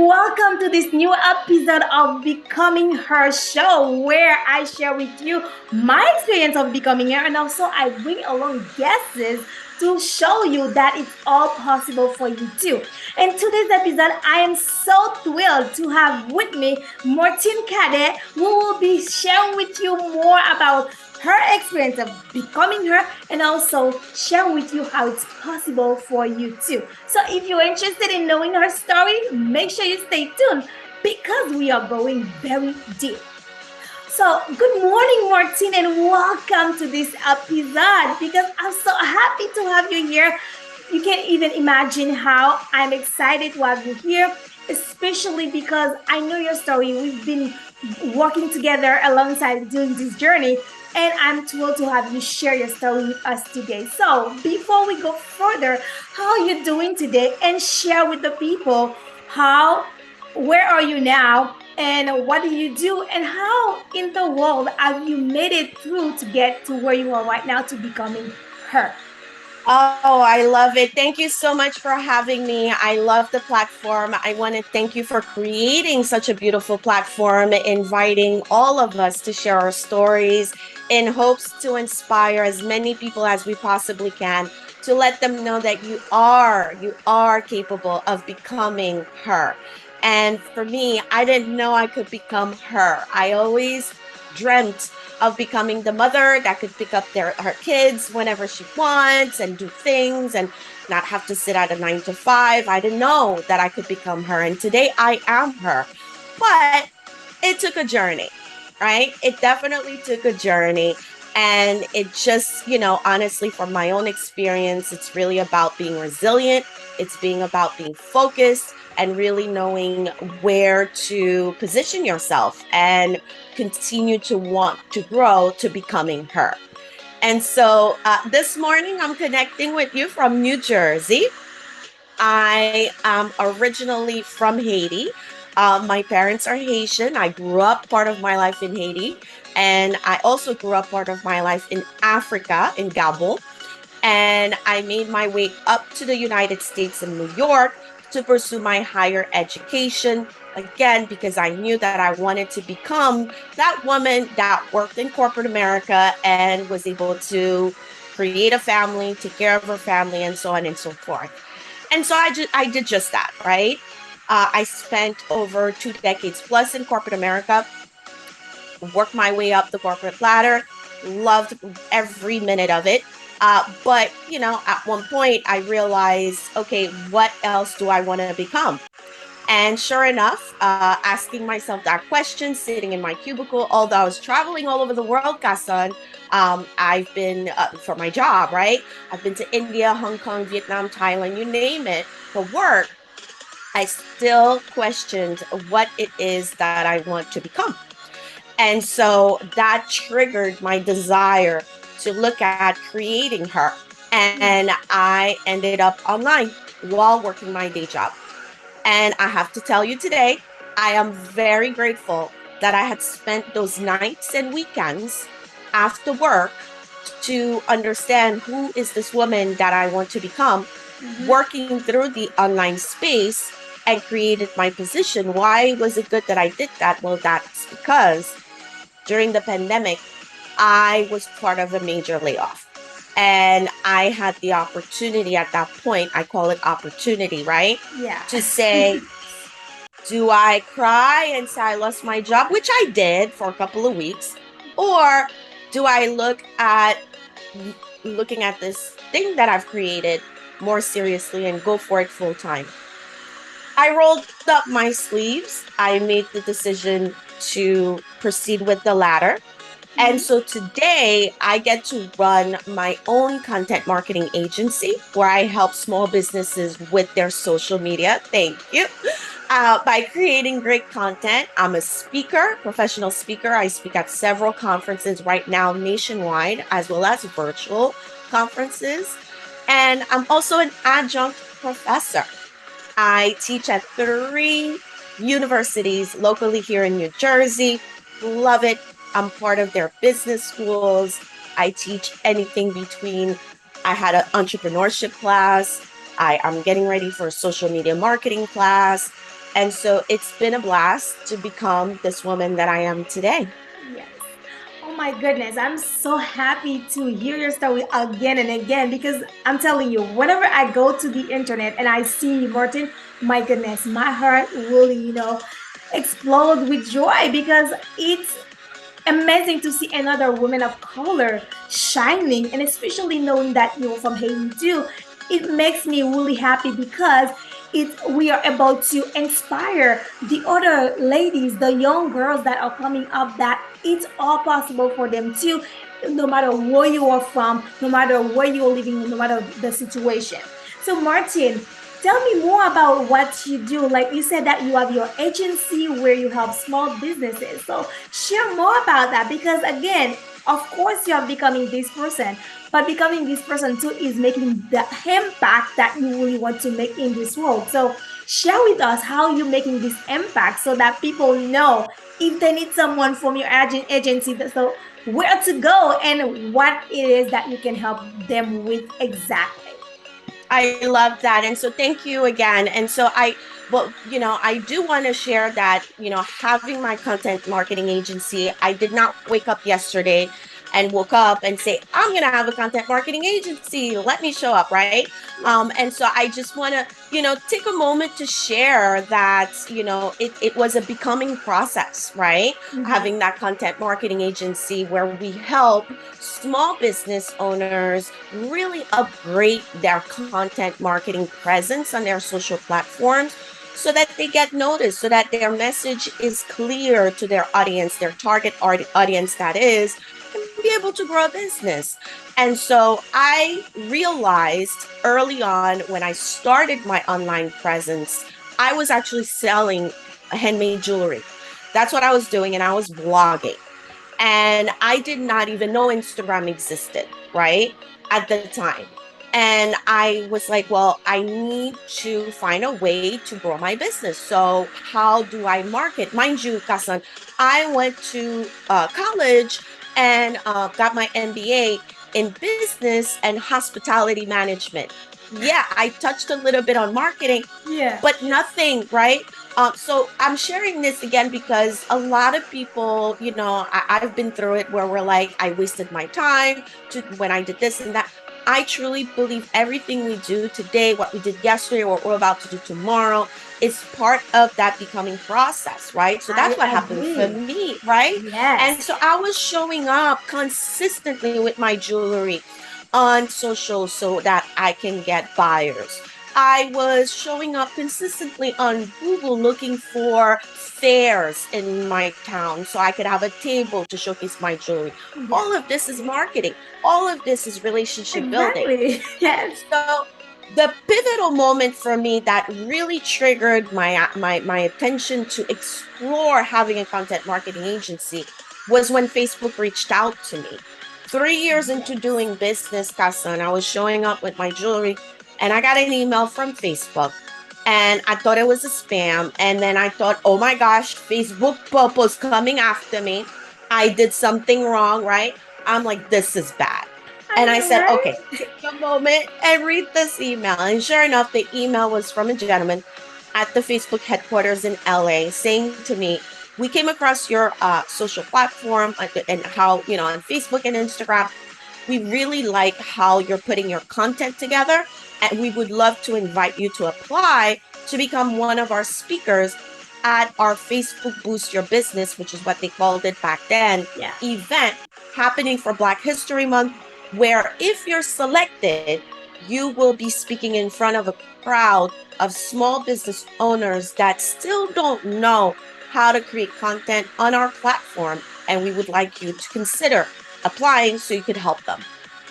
welcome to this new episode of Becoming Her show, where I share with you my experience of becoming her, and also I bring along guests to show you that it's all possible for you too. In today's episode, I am so thrilled to have with me Martine Cadet, who will be sharing with you more about her experience of becoming her and also share with you how it's possible for you too. So if you're interested in knowing her story, make sure you stay tuned because we are going very deep. So, good morning, Martine, and welcome to this episode because I'm so happy to have you here. You can't even imagine how I'm excited to have you here, especially because I know your story. We've been working together alongside during this journey, and I'm thrilled to have you share your story with us today. So, before we go further, how are you doing today? And share with the people how, where are you now? And what do you do? And how in the world have you made it through to get to where you are right now to becoming her? Oh, I love it. Thank you so much for having me. I love the platform. I want to thank you for creating such a beautiful platform, inviting all of us to share our stories in hopes to inspire as many people as we possibly can to let them know that you are capable of becoming her. And for me, I didn't know I could become her. I always dreamt of becoming the mother that could pick up her kids whenever she wants and do things and not have to sit at a 9 to 5. I didn't know that I could become her. And today I am her. But it took a journey, right? It definitely took a journey. And it just, honestly, from my own experience, it's really about being resilient. It's being about being focused and really knowing where to position yourself and continue to want to grow to becoming her. And so this morning, I'm connecting with you from New Jersey. I am originally from Haiti. My parents are Haitian. I grew up part of my life in Haiti. And I also grew up part of my life in Africa, in Gabon. And I made my way up to the United States in New York to pursue my higher education. Again, because I knew that I wanted to become that woman that worked in corporate America and was able to create a family, take care of her family, and so on and so forth. And so I did just that, right? I spent over 2 decades plus in corporate America, worked my way up the corporate ladder, loved every minute of it. But at one point I realized, okay, what else do I want to become? And sure enough, asking myself that question, sitting in my cubicle, although I was traveling all over the world, Kasan, I've been, for my job, right? I've been to India, Hong Kong, Vietnam, Thailand, you name it, for work. I still questioned what it is that I want to become. And so that triggered my desire to look at creating her. And I ended up online while working my day job. And I have to tell you today, I am very grateful that I had spent those nights and weekends after work to understand who is this woman that I want to become, working through the online space and created my position. Why was it good that I did that? Well, that's because during the pandemic, I was part of a major layoff. And I had the opportunity at that point, I call it opportunity, right? Yeah. To say, do I cry and say I lost my job, which I did for a couple of weeks, or do I looking at this thing that I've created more seriously and go for it full time? I rolled up my sleeves. I made the decision to proceed with the latter. And so today I get to run my own content marketing agency where I help small businesses with their social media. Thank you. By creating great content. I'm a speaker, professional speaker. I speak at several conferences right now nationwide, as well as virtual conferences. And I'm also an adjunct professor. I teach at 3 universities locally here in New Jersey. Love it. I'm part of their business schools. I teach anything between, I had an entrepreneurship class. I'm getting ready for a social media marketing class. And so it's been a blast to become this woman that I am today. Yes. Oh my goodness, I'm so happy to hear your story again and again because I'm telling you, whenever I go to the internet and I see Martin, my goodness, my heart really, explode with joy because it's amazing to see another woman of color shining, and especially knowing that you're from Haiti too. It makes me really happy because we are able to inspire the other ladies, the young girls that are coming up, that it's all possible for them too, no matter where you are from, no matter where you're living, no matter the situation. So Martin, tell me more about what you do. Like you said that you have your agency where you help small businesses. So share more about that because again, of course you are becoming this person, but becoming this person too is making the impact that you really want to make in this world. So share with us how you're making this impact so that people know if they need someone from your agency, so where to go and what it is that you can help them with exactly. I love that. And so thank you again. And so well, I do want to share that, having my content marketing agency, I did not wake up yesterday and woke up and say, I'm going to have a content marketing agency. Let me show up. Right. Yes. And so I just want to, take a moment to share that, it was a becoming process, right? Mhm. Having that content marketing agency where we help small business owners really upgrade their content marketing presence on their social platforms so that they get noticed, so that their message is clear to their audience, their target audience that is, and be able to grow a business. And so I realized early on when I started my online presence, I was actually selling handmade jewelry. That's what I was doing, and I was blogging. And I did not even know Instagram existed, right? At the time. And I was like, well, I need to find a way to grow my business. So, how do I market? Mind you, Kasan, I went to college and got my MBA in business and hospitality management. Yeah, I touched a little bit on marketing, Yeah. but nothing, right? So I'm sharing this again because a lot of people, I've been through it where we're like, I wasted my time to when I did this and that. I truly believe everything we do today, what we did yesterday, what we're about to do tomorrow, is part of that becoming process, right? So I that's what happened for agree. me, right? Yes. And so I was showing up consistently with my jewelry on social so that I can get buyers. I was showing up consistently on Google looking for fairs in my town so I could have a table to showcase my jewelry. Yes. All of this is marketing. All of this is relationship building. Exactly. Yes. So the pivotal moment for me that really triggered my attention to explore having a content marketing agency was when Facebook reached out to me. 3 years into Yes. doing business, Kasan, I was showing up with my jewelry and I got an email from Facebook and I thought it was a spam. And then I thought, oh my gosh, Facebook purpose coming after me. I did something wrong, right? I'm like, this is bad. I And I know, said, right? okay, take a moment and read this email. And sure enough, the email was from a gentleman at the Facebook headquarters in LA saying to me, we came across your social platform and how, on Facebook and Instagram, we really like how you're putting your content together. And we would love to invite you to apply to become one of our speakers at our Facebook Boost Your Business, which is what they called it back then, Yeah. event happening for Black History Month, where if you're selected, you will be speaking in front of a crowd of small business owners that still don't know how to create content on our platform. And we would like you to consider applying so you could help them.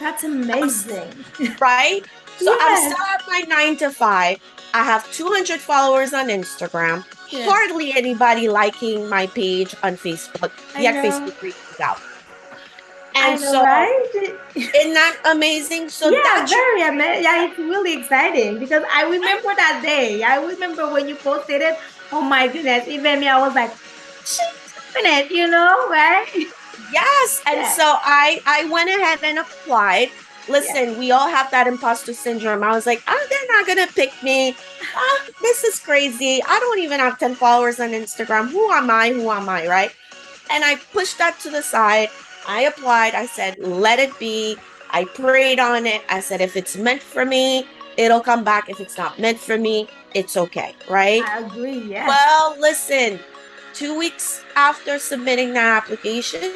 That's I'm amazing. right. So I'm Yes. still at my 9 to 5. I have 200 followers on Instagram, Yeah. hardly anybody liking my page on Facebook, I yet know. Facebook reaches out. I And know, so, right? isn't that amazing? So Yeah, that's very amazing. Yeah, it's really exciting because I remember that day. I remember when you posted it. Oh my goodness. Even me, I was like, she's doing it, right? yes. And Yeah. so I went ahead and applied. Yeah. Listen, we all have that imposter syndrome. I was like, oh, they're not gonna pick me. This is crazy. I don't even have 10 followers on Instagram. Who am I? Who am I? Right. And I pushed that to the side. I applied. I said, let it be. I prayed on it. I said, if it's meant for me, it'll come back. If it's not meant for me, it's okay. Right. I agree. Yes. Well, listen, 2 weeks after submitting that application,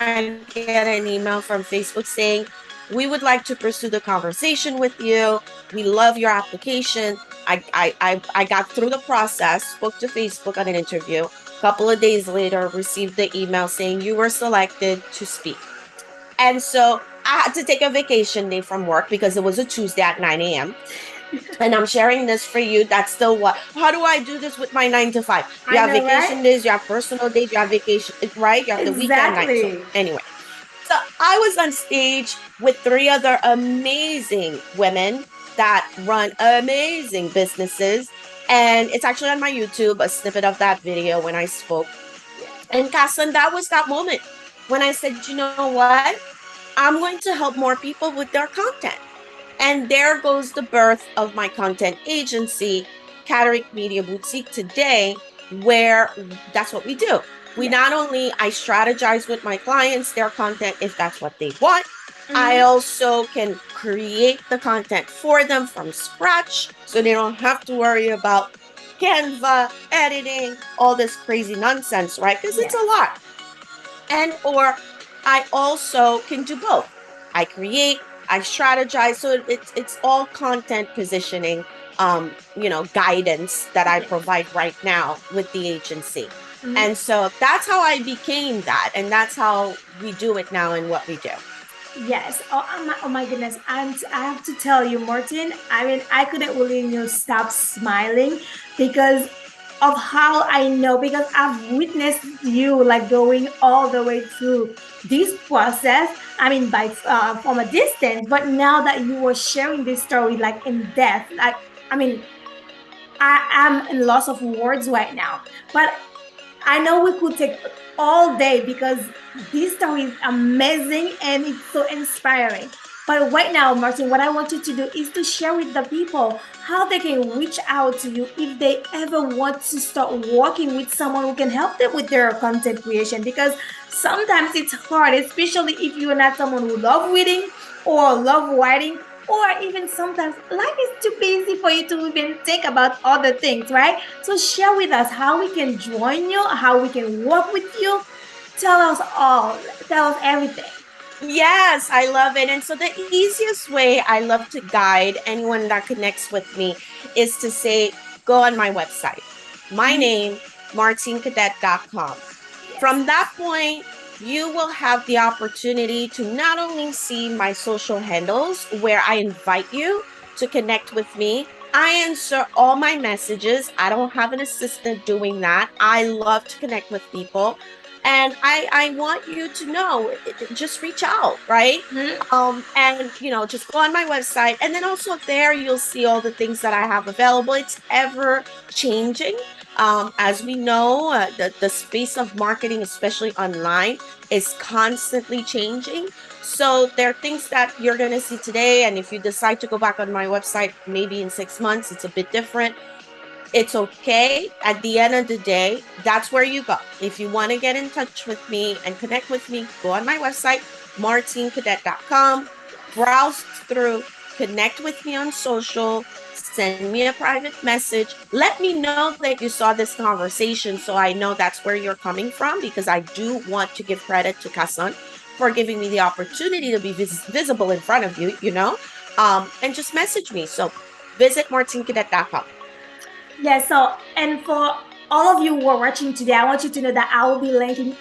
I get an email from Facebook saying, we would like to pursue the conversation with you. We love your application. I got through the process, spoke to Facebook on an interview. A couple of days later, received the email saying you were selected to speak. And so I had to take a vacation day from work because it was a Tuesday at 9 a.m. And I'm sharing this for you. That's still what, how do I do this with my 9 to 5? You I have know, vacation right? days, you have personal days, you have vacation, right? You have the weekend night. So, Exactly. anyway, so I was on stage with three other amazing women that run amazing businesses. And it's actually on my YouTube, a snippet of that video when I spoke. And Kasan, that was that moment when I said, you know what? I'm going to help more people with their content. And there goes the birth of my content agency, Cataract Media Boutique today, where that's what we do. We Yes. not only I strategize with my clients their content if that's what they want, I Mhm. also can create the content for them from scratch so they don't have to worry about Canva, editing, all this crazy nonsense, right? Because it's Yes. a lot. And or I also can do both. I create, I strategize, so it's all content positioning, guidance that I Yes. provide right now with the agency. Mhm. And so that's how I became that, and that's how we do it now and what we do. Yes. Oh my goodness. And I have to tell you, Martin, I mean, I couldn't really, stop smiling because of how I know, because I've witnessed you like going all the way through this process. I mean, from a distance, but now that you were sharing this story like in depth, like, I mean, I am in loss of words right now. But I know we could take all day because this story is amazing and it's so inspiring. But right now, Martin, what I want you to do is to share with the people how they can reach out to you if they ever want to start working with someone who can help them with their content creation. Because sometimes it's hard, especially if you're not someone who love reading or love writing, or even sometimes life is too busy for you to even think about other things, right? So share with us how we can join you, how we can work with you. Tell us all. Tell us everything. Yes, I love it. And so the easiest way I love to guide anyone that connects with me is to say, go on my website. My Mhm. name, martinecadet.com. Yes. From that point, you will have the opportunity to not only see my social handles where I invite you to connect with me. I answer all my messages. I don't have an assistant doing that. I love to connect with people. And I want you to know, just reach out, right? Mhm. And just go on my website. And then also there you'll see all the things that I have available. It's ever changing. As we know, the space of marketing, especially online, is constantly changing. So there are things that you're going to see today. And if you decide to go back on my website, maybe in 6 months, it's a bit different. It's okay. At the end of the day, that's where you go. If you want to get in touch with me and connect with me, go on my website, martinecadet.com, browse through, connect with me on social, send me a private message. Let me know that you saw this conversation so I know that's where you're coming from, because I do want to give credit to Kasan for giving me the opportunity to be visible in front of you, and just message me. So visit martinecadet.com. Yes, so and for all of you who are watching today, I want you to know that I will be linking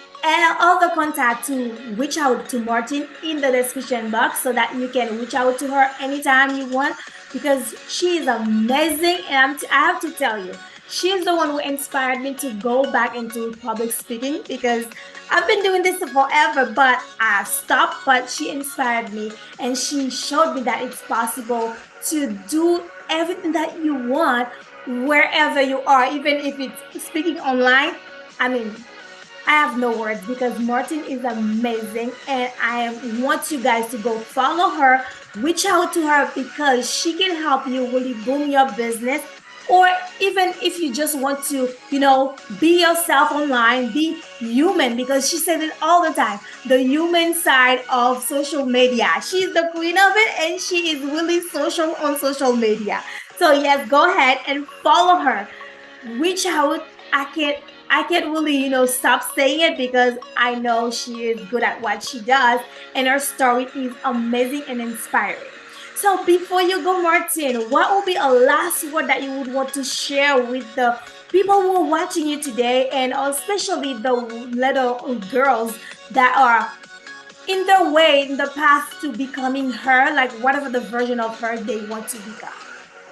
all the contact to reach out to Martin in the description box so that you can reach out to her anytime you want because she is amazing and I have to tell you, she's the one who inspired me to go back into public speaking because I've been doing this forever, but I stopped. But she inspired me and she showed me that it's possible to do everything that you want wherever you are, even if it's speaking online. I mean, I have no words because Martin is amazing, and I want you guys to go follow her, reach out to her because she can help you really boom your business or even if you just want to, be yourself online, be human, because she said it all the time, the human side of social media. She's the queen of it, and she is really social on social media. So yes, go ahead and follow her, reach out. I can't really, stop saying it, because I know she is good at what she does, and her story is amazing and inspiring. So before you go, Martin, what would be a last word that you would want to share with the people who are watching you today, and especially the little girls that are in their way, in the path to becoming her, like whatever the version of her they want to become?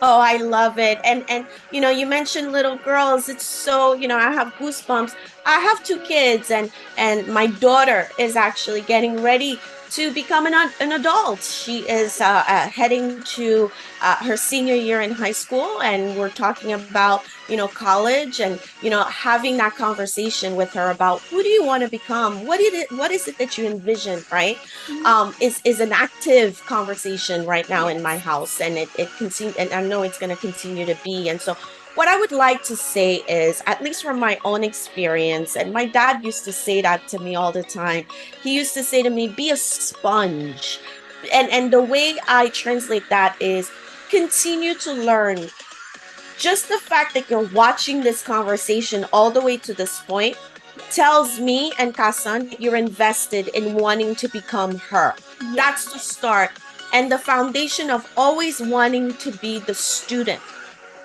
Oh, I love it. And you mentioned little girls. It's so, I have goosebumps. I have two kids, and my daughter is actually getting ready to become an adult. She is heading to her senior year in high school, and we're talking about, college, and, having that conversation with her about who do you want to become? What is it that you envision, right? Is an active conversation right now in my Yes. house, and it continue, and I know it's going to continue to be. And so what I would like to say is, at least from my own experience, and my dad used to say that to me all the time. He used to say to me, be a sponge. And the way I translate that is continue to learn. Just the fact that you're watching this conversation all the way to this point tells me and Kasan that you're invested in wanting to become her. Yes. That's the start. And the foundation of always wanting to be the student,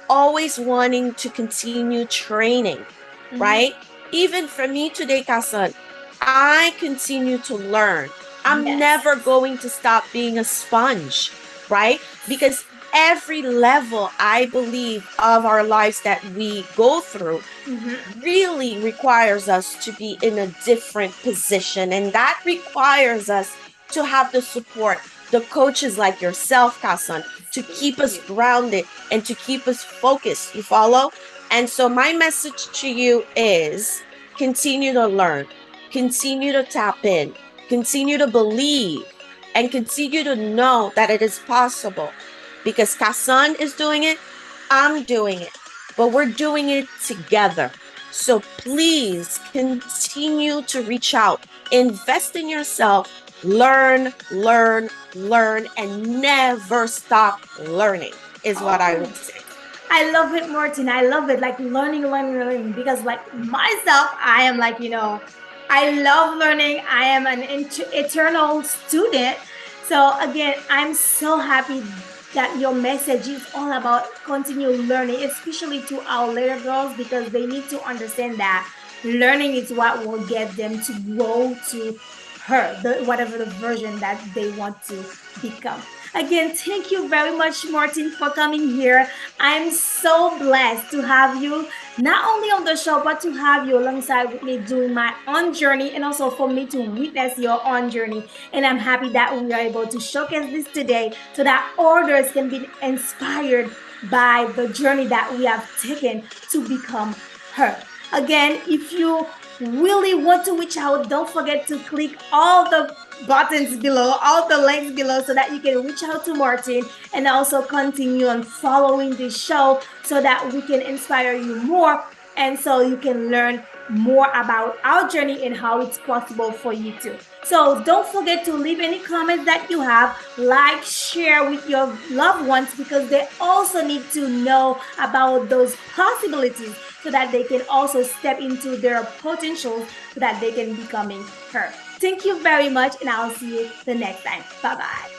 always wanting to continue training, Mhm. right? Even for me today, Kasan, I continue to learn. I'm Yes. never going to stop being a sponge, right? Because every level, I believe, of our lives that we go through Mhm. really requires us to be in a different position. And that requires us to have the support, the coaches like yourself, Kasan, to keep Thank us you. grounded and to keep us focused. You follow? And so, my message to you is continue to learn, continue to tap in, continue to believe, and continue to know that it is possible, because Kasan is doing it, I'm doing it, but we're doing it together. So please continue to reach out, invest in yourself, learn, learn, learn, and never stop learning, is what I Oh, would say. I love it, Martin. I love it. Like learning, learning, learning. Because like myself, I am like, I love learning. I am an eternal student. So again, I'm so happy that your message is all about continue learning, especially to our little girls, because they need to understand that learning is what will get them to grow to her, whatever the version that they want to become. Again, thank you very much, Martin, for coming here. I'm so blessed to have you not only on the show, but to have you alongside with me doing my own journey, and also for me to witness your own journey. And I'm happy that we are able to showcase this today so that others can be inspired by the journey that we have taken to become her. Again, if you really want to reach out, don't forget to click all the buttons below, all the links below, so that you can reach out to Martin, and also continue on following this show so that we can inspire you more, and so you can learn more about our journey and how it's possible for you too. So don't forget to leave any comments that you have, like, share with your loved ones, because they also need to know about those possibilities so that they can also step into their potentials so that they can becoming her. Thank you very much, and I'll see you the next time. Bye bye.